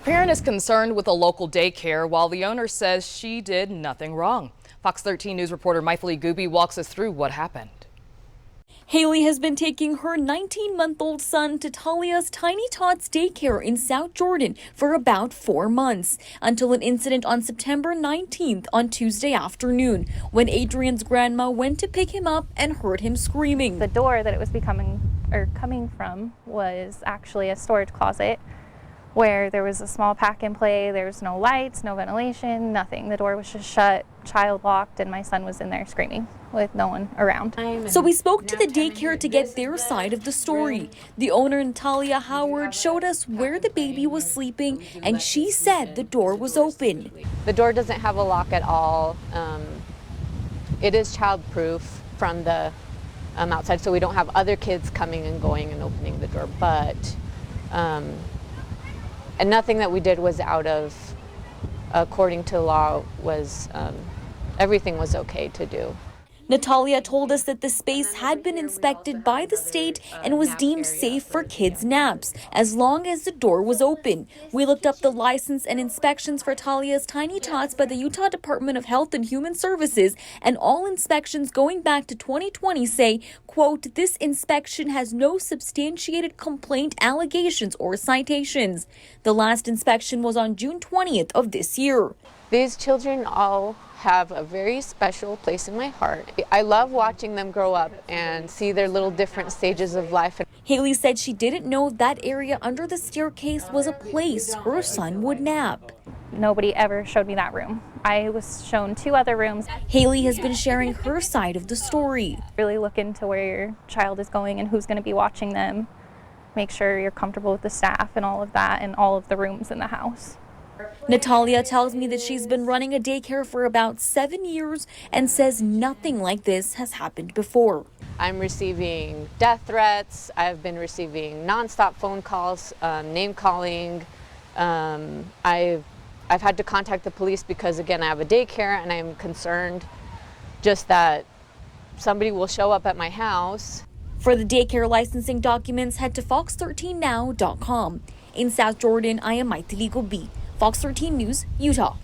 parent is concerned with a local daycare while the owner says she did nothing wrong. Fox 13 News reporter Mythili Gooby walks us through what happened. Haley has been taking her 19-month-old son to Talia's Tiny Tots daycare in South Jordan for about 4 months, until an incident on September 19th on Tuesday afternoon when Adrian's grandma went to pick him up and heard him screaming. The door that it was coming from was actually a storage closet where there was a small pack and play. There was no lights, no ventilation, nothing. The door was just shut, child locked, and my son was in there screaming with no one around. So we spoke to the daycare to get their side of the story. The owner, Natalia Howard, showed us where the baby was sleeping, and she said the door was open. The door doesn't have a lock at all. It is child-proof from the outside, so we don't have other kids coming and going and opening the door. But and nothing that we did was out of, according to law, was everything was okay to do. Natalia told us that the space had been inspected by the state and was deemed safe for kids' naps, as long as the door was open. We looked up the license and inspections for Talia's Tiny Tots by the Utah Department of Health and Human Services, and all inspections going back to 2020 say, quote, "This inspection has no substantiated complaint, allegations, or citations." The last inspection was on June 20th of this year. These children all have a very special place in my heart. I love watching them grow up and see their little different stages of life. Haley said she didn't know that area under the staircase was a place her son would nap. Nobody ever showed me that room. I was shown 2 other rooms. Haley has been sharing her side of the story. Really look into where your child is going and who's going to be watching them. Make sure you're comfortable with the staff and all of that and all of the rooms in the house. Natalia tells me that she's been running a daycare for about 7 years and says nothing like this has happened before. I'm receiving death threats. I've been receiving nonstop phone calls, name calling. I've had to contact the police because, again, I have a daycare and I'm concerned just that somebody will show up at my house. For the daycare licensing documents, head to fox13now.com. In South Jordan, I am Mythili Gooby, Fox 13 News, Utah.